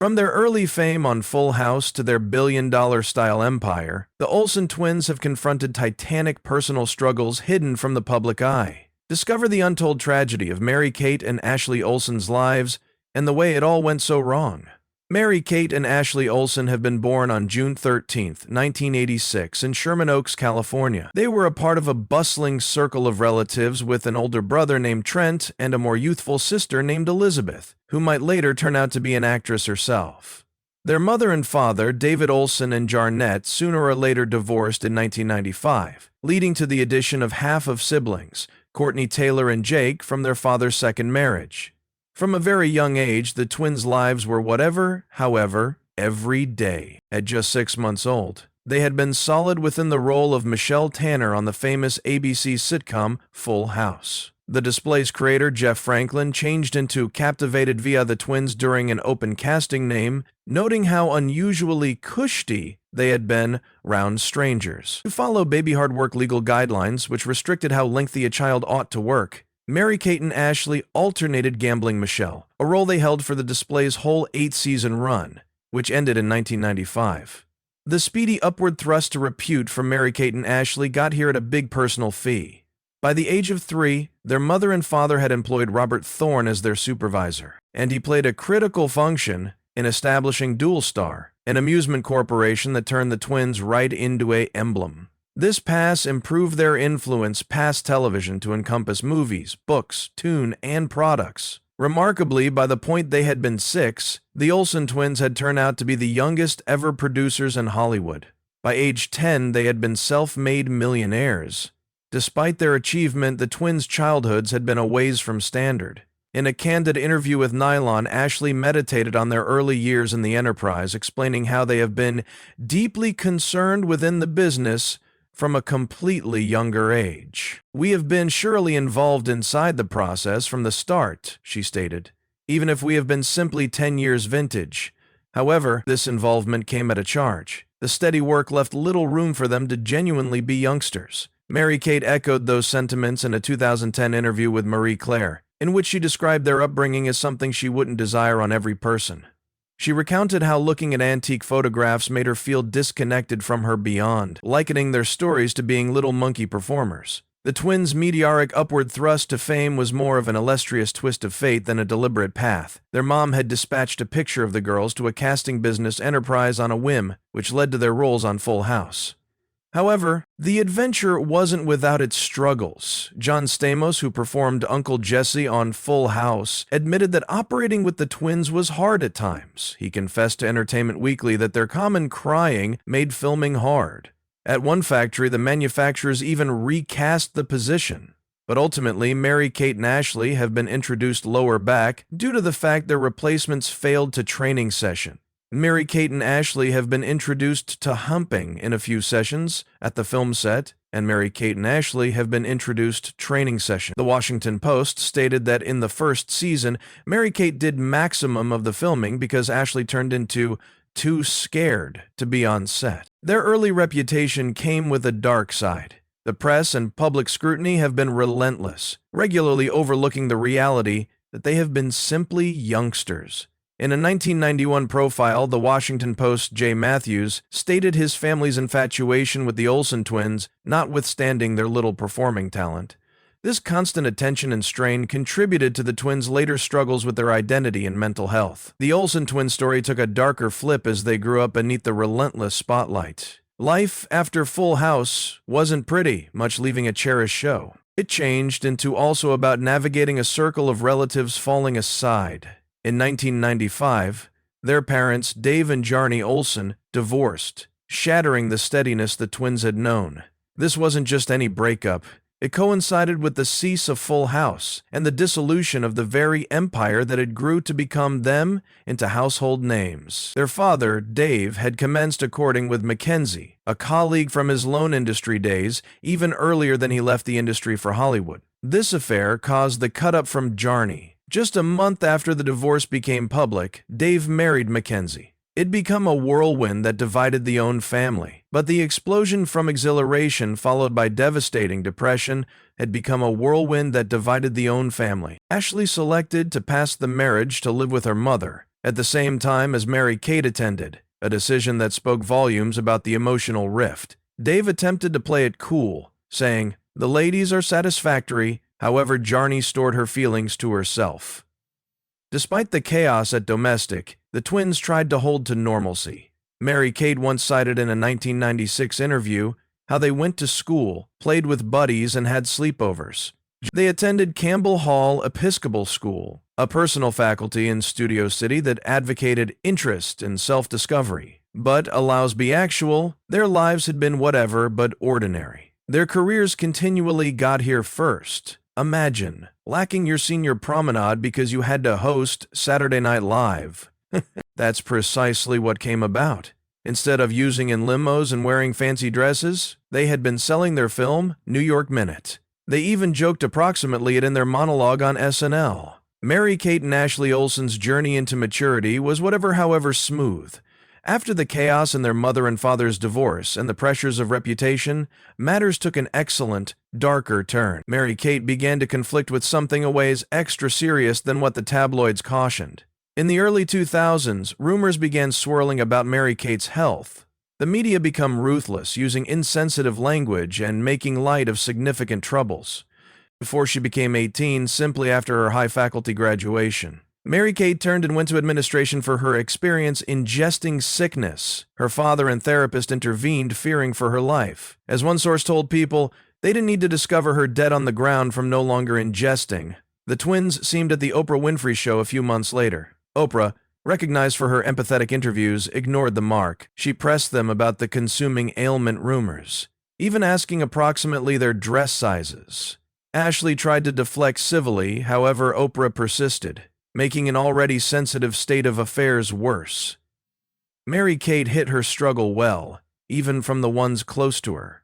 From their early fame on Full House to their billion-dollar style empire, the Olsen twins have confronted titanic personal struggles hidden from the public eye. Discover the untold tragedy of Mary-Kate and Ashley Olsen's lives and the way it all went so wrong. Mary-Kate and Ashley Olsen have been born on June 13, 1986, in Sherman Oaks, California. They were a part of a bustling circle of relatives with an older brother named Trent and a more youthful sister named Elizabeth, who might later turn out to be an actress herself. Their mother and father, David Olsen and Jarnette, sooner or later divorced in 1995, leading to the addition of half of siblings, Courtney Taylor and Jake, from their father's second marriage. From a very young age, the twins' lives were whatever, however, every day. At just 6 months old, they had been solid within the role of Michelle Tanner on the famous ABC sitcom Full House. The display's creator, Jeff Franklin, changed into captivated via the twins during an open casting name, noting how unusually cushy they had been round strangers. To follow baby hard work legal guidelines, which restricted how lengthy a child ought to work, Mary-Kate and Ashley alternated gambling Michelle, a role they held for the display's whole 8-season run, which ended in 1995. The speedy upward thrust to repute from Mary-Kate and Ashley got here at a big personal fee. By the age of 3, their mother and father had employed Robert Thorne as their supervisor, and he played a critical function in establishing Dual Star, an amusement corporation that turned the twins right into an emblem. This pass improved their influence past television to encompass movies, books, tune, and products. Remarkably, by the point they had been 6, the Olsen twins had turned out to be the youngest ever producers in Hollywood. By age 10, they had been self-made millionaires. Despite their achievement, the twins' childhoods had been a ways from standard. In a candid interview with Nylon, Ashley meditated on their early years in the enterprise, explaining how they have been deeply concerned within the business from a completely younger age. "We have been surely involved inside the process from the start," she stated, "even if we have been simply 10 years vintage. However, this involvement came at a charge. The steady work left little room for them to genuinely be youngsters." Mary-Kate echoed those sentiments in a 2010 interview with Marie Claire, in which she described their upbringing as something she wouldn't desire on every person. She recounted how looking at antique photographs made her feel disconnected from her beyond, likening their stories to being little monkey performers. The twins' meteoric upward thrust to fame was more of an illustrious twist of fate than a deliberate path. Their mom had dispatched a picture of the girls to a casting business enterprise on a whim, which led to their roles on Full House. However, the adventure wasn't without its struggles. John Stamos, who performed Uncle Jesse on Full House, admitted that operating with the twins was hard at times. He confessed to Entertainment Weekly that their common crying made filming hard. At one factory, the manufacturers even recast the position. But ultimately, Mary-Kate and Ashley have been introduced lower back due to the fact their replacements failed to training session. Mary-Kate and Ashley have been introduced to humping in a few sessions at the film set, and Mary-Kate and Ashley have been introduced to training session. The Washington Post stated that in the first season, Mary-Kate did maximum of the filming because Ashley turned into too scared to be on set. Their early reputation came with a dark side. The press and public scrutiny have been relentless, regularly overlooking the reality that they have been simply youngsters. In a 1991 profile, the Washington Post's Jay Matthews stated his family's infatuation with the Olsen twins, notwithstanding their little performing talent. This constant attention and strain contributed to the twins' later struggles with their identity and mental health. The Olsen twins' story took a darker flip as they grew up beneath the relentless spotlight. Life after Full House wasn't pretty, much leaving a cherished show. It changed into also about navigating a circle of relatives falling aside. In 1995, their parents, Dave and Jarni Olsen, divorced, shattering the steadiness the twins had known. This wasn't just any breakup. It coincided with the cease of Full House and the dissolution of the very empire that had grew to become them into household names. Their father, Dave, had commenced a courting with Mackenzie, a colleague from his loan industry days, even earlier than he left the industry for Hollywood. This affair caused the cut-up from Jarni. Just a month after the divorce became public, Dave married Mackenzie. It'd become a whirlwind that divided the own family. But the explosion from exhilaration followed by devastating depression had become a whirlwind that divided the own family. Ashley selected to pass the marriage to live with her mother, at the same time as Mary-Kate attended, a decision that spoke volumes about the emotional rift. Dave attempted to play it cool, saying, "The ladies are satisfactory," however Jarni stored her feelings to herself. Despite the chaos at Domestic, the twins tried to hold to normalcy. Mary-Kate once cited in a 1996 interview how they went to school, played with buddies, and had sleepovers. They attended Campbell Hall Episcopal School, a personal faculty in Studio City that advocated interest and self-discovery. But, allows be actual, their lives had been whatever but ordinary. Their careers continually got here first. Imagine lacking your senior promenade because you had to host Saturday Night Live. That's precisely what came about. Instead of using in limos and wearing fancy dresses, they had been selling their film, New York Minute. They even joked approximately it in their monologue on SNL. Mary-Kate and Ashley Olsen's journey into maturity was however smooth. After the chaos in their mother and father's divorce and the pressures of reputation, matters took an excellent, darker turn. Mary-Kate began to conflict with something a ways extra serious than what the tabloids cautioned. In the early 2000s, rumors began swirling about Mary-Kate's health. The media became ruthless, using insensitive language and making light of significant troubles. Before she became 18, simply after her high faculty graduation, Mary-Kate turned and went to administration for her experience ingesting sickness. Her father and therapist intervened, fearing for her life. As one source told People, they didn't need to discover her dead on the ground from no longer ingesting. The twins seemed at the Oprah Winfrey Show a few months later. Oprah, recognized for her empathetic interviews, ignored the mark. She pressed them about the consuming ailment rumors, even asking approximately their dress sizes. Ashley tried to deflect civilly, however Oprah persisted, making an already sensitive state of affairs worse. Mary-Kate hit her struggle well, even from the ones close to her.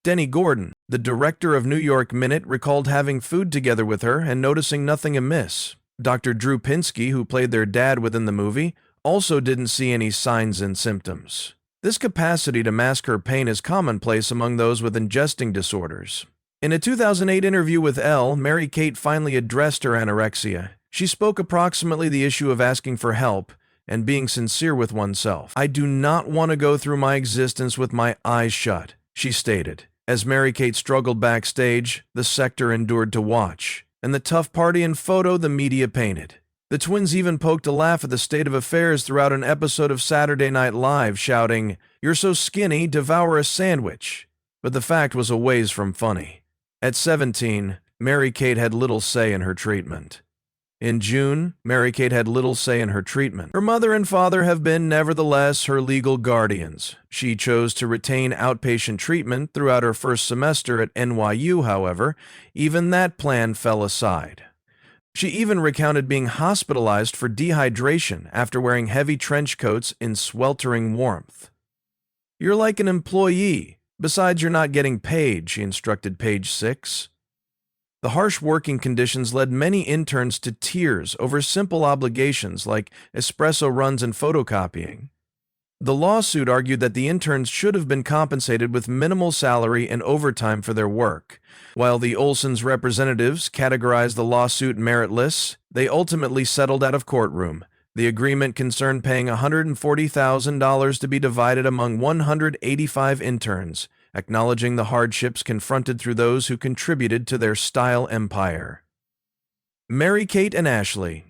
Denny Gordon, the director of New York Minute, recalled having food together with her and noticing nothing amiss. Dr. Drew Pinsky, who played their dad within the movie, also didn't see any signs and symptoms. This capacity to mask her pain is commonplace among those with ingesting disorders. In a 2008 interview with Elle, Mary-Kate finally addressed her anorexia. She spoke approximately the issue of asking for help and being sincere with oneself. "I do not want to go through my existence with my eyes shut," she stated. As Mary-Kate struggled backstage, the sector endured to watch, and the tough party and photo the media painted. The twins even poked a laugh at the state of affairs throughout an episode of Saturday Night Live, shouting, "You're so skinny, devour a sandwich." But the fact was a ways from funny. At 17, Mary-Kate had little say in her treatment. In June, Mary-Kate had little say in her treatment. Her mother and father have been, nevertheless, her legal guardians. She chose to retain outpatient treatment throughout her first semester at NYU, however. Even that plan fell aside. She even recounted being hospitalized for dehydration after wearing heavy trench coats in sweltering warmth. "You're like an employee. Besides, you're not getting paid," she instructed Page 6. The harsh working conditions led many interns to tears over simple obligations like espresso runs and photocopying. The lawsuit argued that the interns should have been compensated with minimal salary and overtime for their work. While the Olsen's representatives categorized the lawsuit meritless, they ultimately settled out of courtroom. The agreement concerned paying $140,000 to be divided among 185 interns, acknowledging the hardships confronted through those who contributed to their style empire. Mary-Kate and Ashley.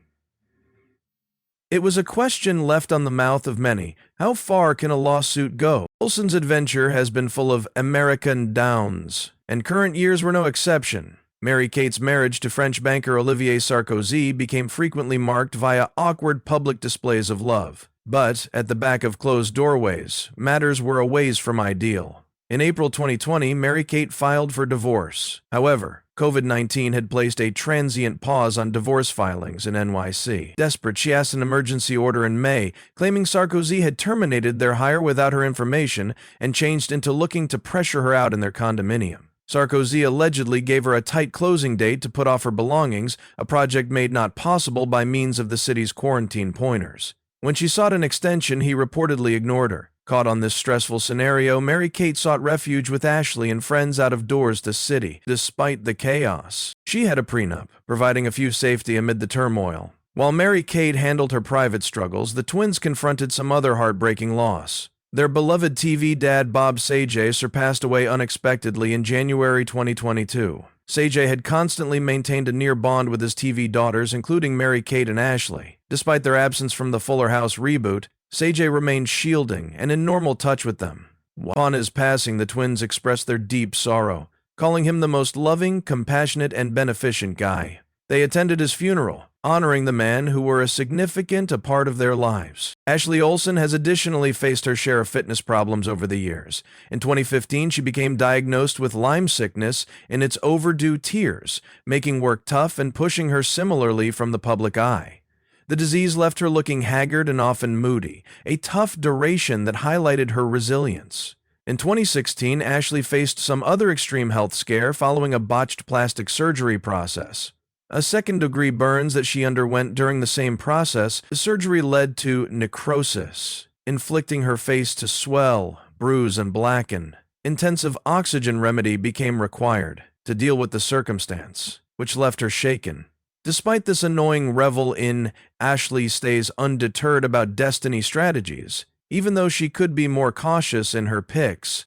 It was a question left on the mouth of many. How far can a lawsuit go? Olsen's adventure has been full of American downs, and current years were no exception. Mary-Kate's marriage to French banker Olivier Sarkozy became frequently marked via awkward public displays of love. But, at the back of closed doorways, matters were a ways from ideal. In April 2020, Mary-Kate filed for divorce. However, COVID-19 had placed a transient pause on divorce filings in NYC. Desperate, she asked an emergency order in May, claiming Sarkozy had terminated their hire without her information and changed into looking to pressure her out in their condominium. Sarkozy allegedly gave her a tight closing date to put off her belongings, a project made not possible by means of the city's quarantine pointers. When she sought an extension, he reportedly ignored her. Caught on this stressful scenario, Mary-Kate sought refuge with Ashley and friends out of doors to city. Despite the chaos, she had a prenup, providing a few safety amid the turmoil. While Mary-Kate handled her private struggles, the twins confronted some other heartbreaking loss. Their beloved TV dad Bob Sajay surpassed away unexpectedly in January 2022. Sajay had constantly maintained a near bond with his TV daughters, including Mary-Kate and Ashley. Despite their absence from the Fuller House reboot, Sajay remained shielding and in normal touch with them. Upon his passing, the twins expressed their deep sorrow, calling him the most loving, compassionate, and beneficent guy. They attended his funeral, honoring the man who were a significant part of their lives. Ashley Olsen has additionally faced her share of fitness problems over the years. In 2015, she became diagnosed with Lyme sickness in its overdue tears, making work tough and pushing her similarly from the public eye. The disease left her looking haggard and often moody, a tough duration that highlighted her resilience. In 2016, Ashley faced some other extreme health scare following a botched plastic surgery process. A second-degree burns that she underwent during the same process, the surgery led to necrosis, inflicting her face to swell, bruise, and blacken. Intensive oxygen remedy became required to deal with the circumstance, which left her shaken. Despite this annoying revel in Ashley stays undeterred about destiny strategies, even though she could be more cautious in her picks.